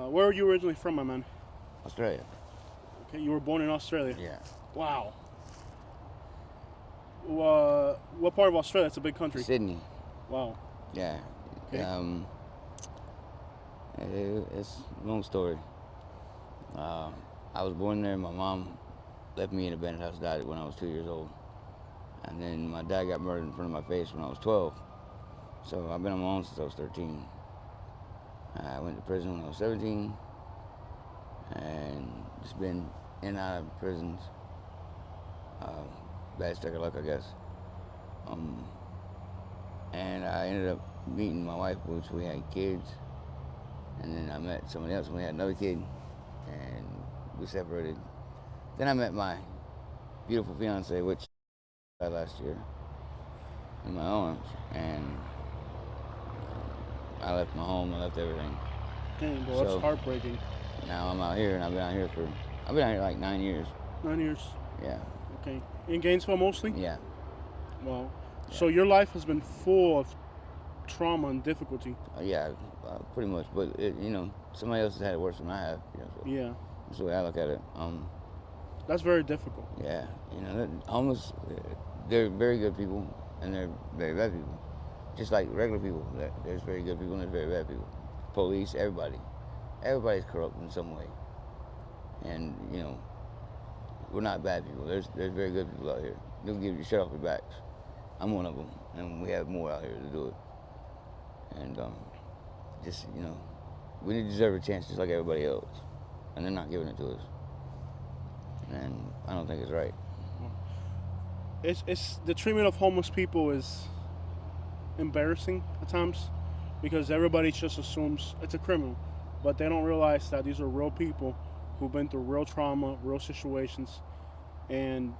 Where are you originally from, my man? Australia. Okay, you were born in Australia. Yeah. Wow. What part of Australia? It's a big country. Sydney. Wow. Yeah. Okay. It's a long story. I was born there. My mom left me in a abandoned house, died when I was 2 years old. And then my dad got murdered in front of my face when I was 12. So I've been on my own since I was 13. I went to prison when I was 17. And just been in and out of prisons. Bad stroke of luck, I guess. And I ended up meeting my wife, which we had kids. And then I met somebody else and we had another kid. And we separated. Then I met my beautiful fiance, which died last year, in my arms. And I left my home, I left everything. Dang, bro, that's heartbreaking. Now I'm out here and I've been out here like 9 years. 9 years. Yeah. Okay. In Gainesville mostly? Yeah. Wow. Yeah. So your life has been full of trauma and difficulty. Yeah, pretty much. But somebody else has had it worse than I have. So Yeah. that's the way I look at it. That's very difficult. Yeah, homeless, they're very good people and they're very bad people. Just like regular people, there's very good people and there's very bad people. Police, everybody's corrupt in some way. And we're not bad people. There's very good people out here. They'll give you shit off your backs. I'm one of them, and we have more out here to do it. And we deserve a chance just like everybody else, and they're not giving it to us. And I don't think it's right. It's the treatment of homeless people is embarrassing at times because everybody just assumes it's a criminal, but they don't realize that these are real people who've been through real trauma, real situations, and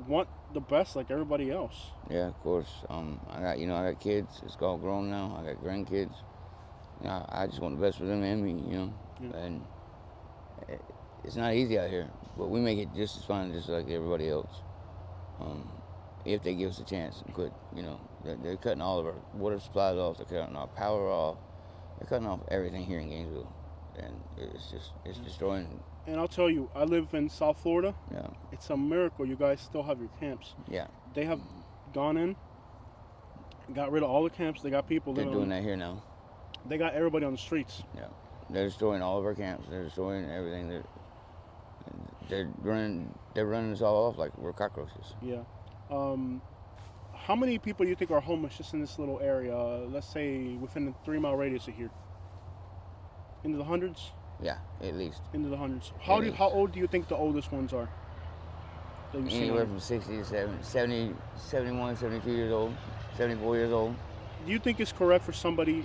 want the best like everybody else. Yeah, of course. I got kids. It's all grown now. I got grandkids. I just want the best for them and me. Yeah. And it's not easy out here, but we make it just as fun just like everybody else. If they give us a chance and quit, they're cutting all of our water supplies off. They're cutting our power off. They're cutting off everything here in Gainesville, and it's destroying. And I'll tell you, I live in South Florida. Yeah. It's a miracle you guys still have your camps. Yeah. They have gone in, got rid of all the camps. They got people They're living doing that here now. They got everybody on the streets. Yeah. They're destroying all of our camps. They're destroying everything. They're running us all off like we're cockroaches. Yeah. How many people do you think are homeless just in this little area? Let's say within a 3 mile radius of here. Into the hundreds? Yeah, at least. Into the hundreds. How old do you think the oldest ones are? Anywhere from 60 to 70, 71, 72 years old, 74 years old. Do you think it's correct for somebody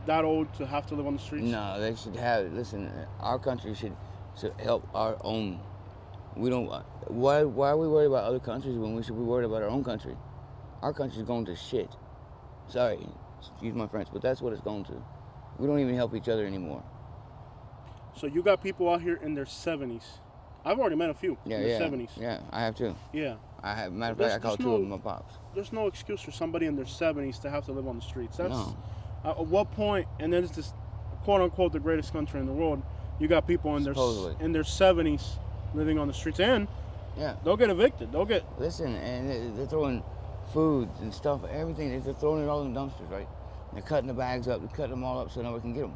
that old to have to live on the streets? No, they should have. Listen, our country should help our own. We don't. Why are we worried about other countries when we should be worried about our own country? Our country's going to shit. Sorry, excuse my French, but that's what it's going to. We don't even help each other anymore. So you got people out here in their 70s. I've already met a few in their 70s. Yeah, I have too. Yeah. I have. Matter of fact, I called two of them my pops. There's no excuse for somebody in their 70s to have to live on the streets. That's no. At what point? And then it's this quote unquote the greatest country in the world. You got people in their 70s living on the streets, and they'll get evicted. They'll get. Listen, and they're throwing food and stuff, everything. They're throwing it all in dumpsters, right? And they're cutting the bags up. They're cutting them all up so nobody can get them.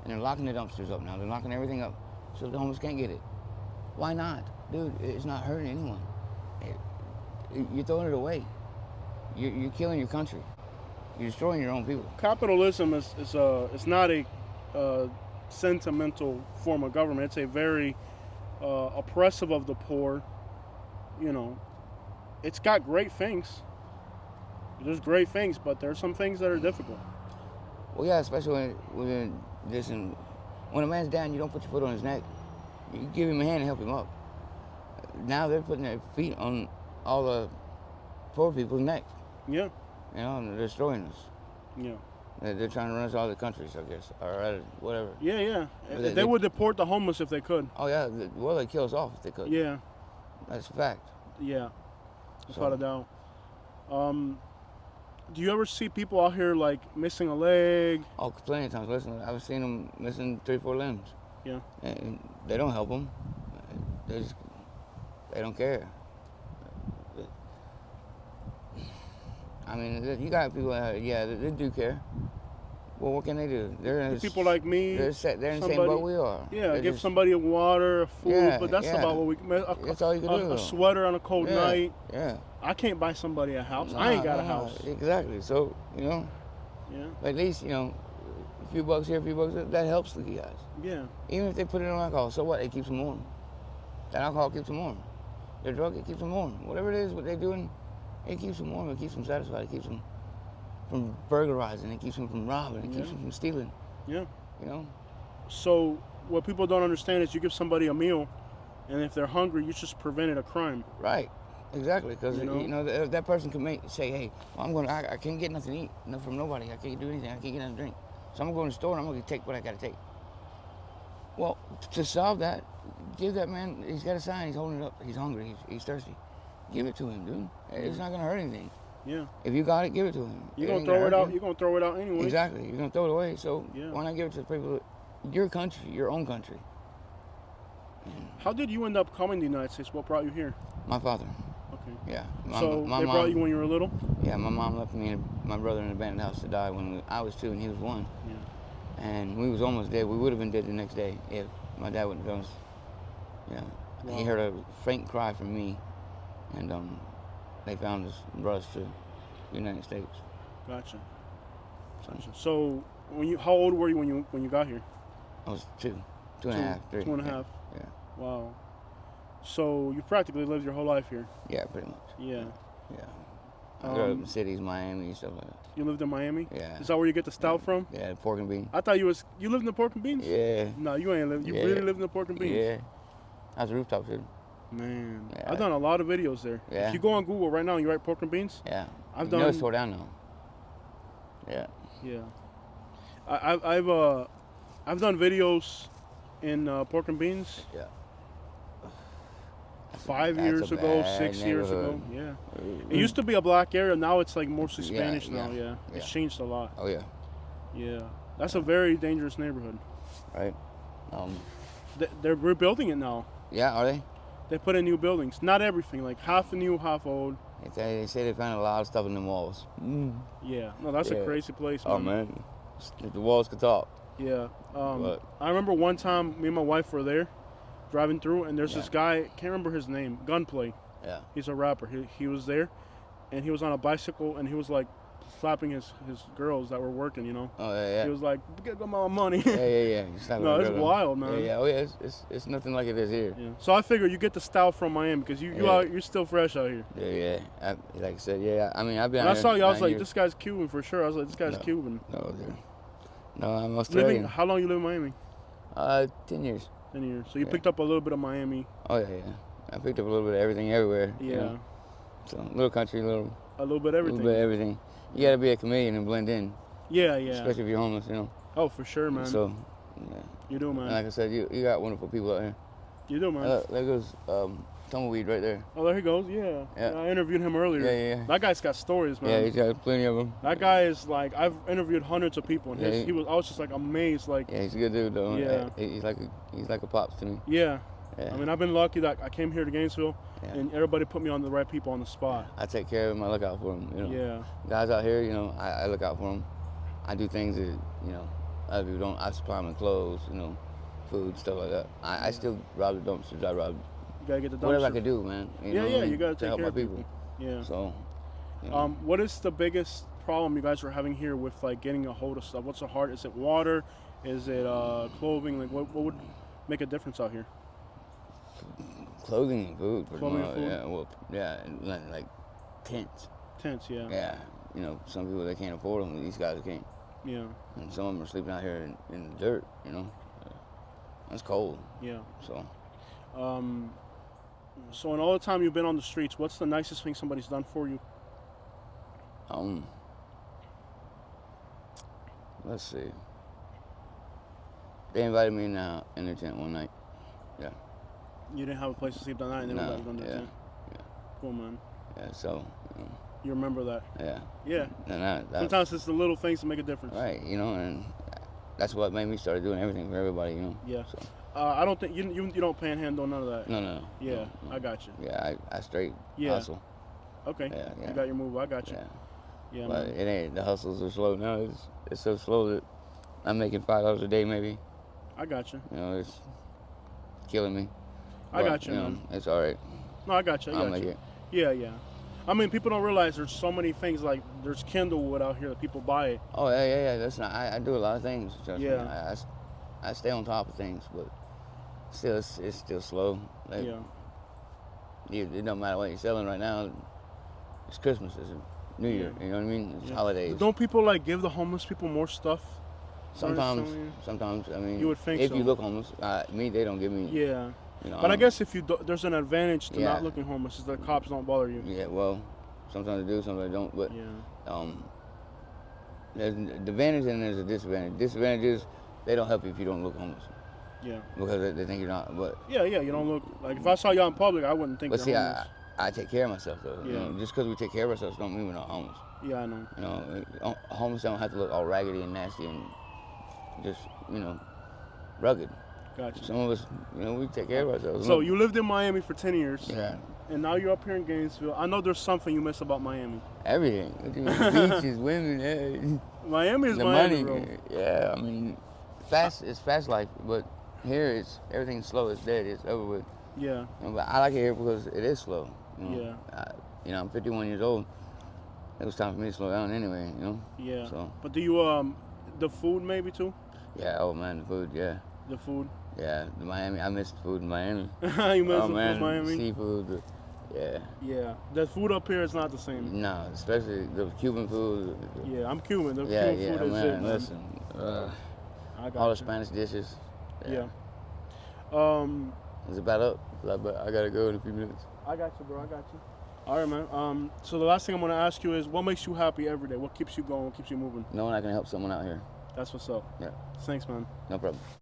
And they're locking the dumpsters up now. They're locking everything up so the homeless can't get it. Why not? Dude, it's not hurting anyone. You're throwing it away. You're killing your country. You're destroying your own people. Capitalism is not a sentimental form of government. It's a very oppressive of the poor. It's got great things. There's great things, but there's some things that are difficult. Well, yeah, especially when when a man's down, you don't put your foot on his neck. You give him a hand and help him up. Now they're putting their feet on all the poor people's necks. Yeah. And they're destroying us. Yeah. They're trying to run us out of the countries, I guess, or whatever. Yeah, yeah. They would deport the homeless if they could. Oh, yeah. Well, they'd kill us off if they could. Yeah. That's a fact. Yeah. Without a doubt. Do you ever see people out here like missing a leg? Oh, plenty of times. Listen, I've seen them missing 3-4 limbs. Yeah. And they don't help them. They don't care. I mean, you got people out here, they do care. Well, what can they do? They're in People like me. They're in the same boat we are. Yeah, They're give just, somebody a water, a food, Yeah, but that's yeah. about what we. That's all you can do. A sweater on a cold Yeah, night. yeah. I can't buy somebody a house. I ain't got a house. Exactly. So, Yeah. at least, a few bucks here, a few bucks there, that helps the guys. Yeah. Even if they put it on alcohol, so what? It keeps them warm. That alcohol keeps them warm. Their drug, it keeps them warm. Whatever it is, what they're doing, it keeps them warm. It keeps them satisfied. It keeps them from burglarizing. It keeps them from robbing. It keeps them from stealing. Yeah. So, what people don't understand is you give somebody a meal, and if they're hungry, you just prevented a crime. right. Exactly. Because, that person can say, hey, I can't get nothing to eat from nobody. I can't do anything. I can't get nothing to drink. So I'm going to go in the store and I'm going to take what I got to take. Well, to solve that, give that man, he's got a sign, he's holding it up, he's hungry, he's thirsty. Give it to him, dude. It's not going to hurt anything. Yeah. If you got it, give it to him. You're going to throw it out. You're going to throw it out anyway. Exactly. You're going to throw it away. So Yeah. why not give it to the people, your country, your own country? How did you end up coming to the United States? What brought you here? My father. Okay. Yeah. So my they mom, brought you when you were little? Yeah, my mom left me and my brother in an abandoned house to die when I was 2 and he was 1. Yeah. And we was almost dead. We would have been dead the next day if my dad wouldn't have done us. Yeah. Wow. He heard a faint cry from me, and they found us, brought us to the United States. Gotcha. So how old were you when you got here? I was 2 and a half, 3. 2 and a half. Yeah. Wow. So you practically lived your whole life here. Yeah, pretty much. Yeah. Yeah. I grew up in cities, Miami, and stuff like that. You lived in Miami? Yeah. Is that where you get the stout from? Yeah, the pork and beans. I thought you lived in the pork and beans? Yeah. No, you ain't lived. You really lived in the pork and beans? Yeah. I was a rooftop shooter. Man, Yeah. I've done a lot of videos there. Yeah. If you go on Google right now and you write pork and beans, Yeah. I've You done. know it's tore down now. Yeah. Yeah. I've done videos in pork and beans. Yeah. 5 That's years a ago, bad 6 years ago. neighborhood. Yeah. It used to be a black area. Now it's like mostly Yeah, Spanish now. yeah, Yeah. It's yeah. changed a lot. Oh yeah. Yeah. That's a very dangerous neighborhood. Right. They're rebuilding it now. Yeah. Are they? They put in new buildings. Not everything. Like half new, half old. They say they found a lot of stuff in the walls. Yeah. No, that's a Yeah. crazy place. Oh man. If the walls could talk. Yeah. But- I remember one time me and my wife were there driving through, and there's Yeah. this guy, can't remember his name, Gunplay. Yeah. He's a rapper. He was there, and he was on a bicycle, and he was like slapping his girls that were working, Oh yeah. He was like, get my money. Yeah. It's not No, gonna it's go down. wild, man. Yeah. Oh yeah. It's nothing like it is here. Yeah. So I figure you get the style from Miami because Yeah. you're still fresh out here. Yeah. Like I said, yeah. I mean, I've been. When I out saw here you, I was 9 like, years. this guy's Cuban for sure. I was like, this guy's No. Cuban. No, I'm Australian. How long you live in Miami? 10 years. 10 years. So you Yeah. picked up a little bit of Miami. Oh yeah. I picked up a little bit of everything everywhere. Yeah. So little country, A little bit of little everything. bit of everything. You gotta be a chameleon and blend in, Yeah. especially if you're homeless, Oh, for sure, man. So, yeah. You do, man. And like I said, you got wonderful people out here. You do, man. There goes Tumbleweed right there. Oh, there he goes. Yeah. Yeah. I interviewed him earlier. Yeah. That guy's got stories, man. Yeah, he's got plenty of them. That guy is like, I've interviewed hundreds of people, and Yeah, I was just like amazed, like, Yeah, he's a good dude though. Yeah. He's like a pops to me. yeah. Yeah. I mean, I've been lucky that I came here to Gainesville, Yeah. and everybody put me on the right people on the spot. I take care of him. I look out for him. Yeah. Guys out here, I look out for them. I do things that other people don't. I supply them with clothes, food, stuff like that. I still rob the dumpsters. I rob You gotta get the dumpster. whatever I can do, man. You gotta to take help care my of people. Yeah. So, What is the biggest problem you guys are having here with like getting a hold of stuff? What's the hard? Is it water? Is it clothing? Like what would make a difference out here? clothing and food, pretty Clothing and much. food? Yeah, and like tents. Tents, yeah. Yeah, some people they can't afford them. These guys can't. Yeah. And some of them are sleeping out here in the dirt. That's cold. Yeah. So, So in all the time you've been on the streets, what's the nicest thing somebody's done for you? let's see. They invited me in their tent one night. Yeah. You didn't have a place to sleep that night, and No, everybody was on their yeah, tent. yeah. Cool, man. Yeah. So, You remember that. Yeah. Yeah. And that Sometimes it's the little things that make a difference. right, you know, and that's what made me start doing everything for everybody, you know. Yeah. So, I don't think you don't panhandle none of that. no. Yeah, no. I got you. Yeah, I straight Yeah. hustle. Okay. Yeah. You got your move. I got you. Yeah. Yeah, But man. it ain't, the hustles are slow now. It's so slow that I'm making $5 a day maybe. I got you. You know, it's killing me. I But, got you, know, man. It's all right. No, I got you. I I'll got make you. it. Yeah. I mean, people don't realize there's so many things, like there's Kindle wood out here that people buy it. Oh yeah. That's not. I do a lot of things. Trust me. Yeah. I stay on top of things, but still, it's still slow. Like, Yeah. It don't matter what you're selling right now. It's Christmas. It's New Year. You know what I mean? It's holidays. Don't people like give the homeless people more stuff? Sometimes. I mean, You would think if so. you look homeless, they don't give me. Yeah. You know, But I guess if you there's an advantage to Yeah. not looking homeless, is that cops don't bother you. Yeah. Well, sometimes they do, sometimes they don't. But Yeah. there's an advantage and there's a disadvantage. Disadvantage is they don't help you if you don't look homeless Yeah. because they think you're not. But Yeah. You don't look like if I saw y'all in public, I wouldn't think. But you're see, homeless. I take care of myself though. You Yeah. know, just because we take care of ourselves don't mean we're not homeless. Yeah, I know. You know, homeless don't have to look all raggedy and nasty and just rugged. Gotcha. Some of us, we take care of ourselves. So you lived in Miami for 10 years. Yeah. And now you're up here in Gainesville. I know there's something you miss about Miami. Everything. Beaches, women, Miami is the Miami, money. bro. Yeah, I mean, it's fast life, but here everything's slow. It's dead. It's over with. Yeah. But I like it here because it is slow. Yeah. I'm 51 years old. It was time for me to slow down anyway. Yeah. So. But do you the food maybe too? Yeah. Oh man, the food. Yeah. The food. Yeah. The Miami. I miss the food in Miami. You miss the food in Miami? Seafood. Yeah. Yeah. The food up here is not the same. No, especially the Cuban food. Yeah, I'm Cuban. The Yeah, Cuban food is man. it, man. Listen, I got all the you. Spanish dishes. Yeah. Is it about up? I gotta go in a few minutes. I got you, bro. I got you. All right, man. So the last thing I'm gonna ask you is, what makes you happy every day? What keeps you going? What keeps you moving? Knowing I can help someone out here. That's what's up. Yeah. Thanks, man. No problem.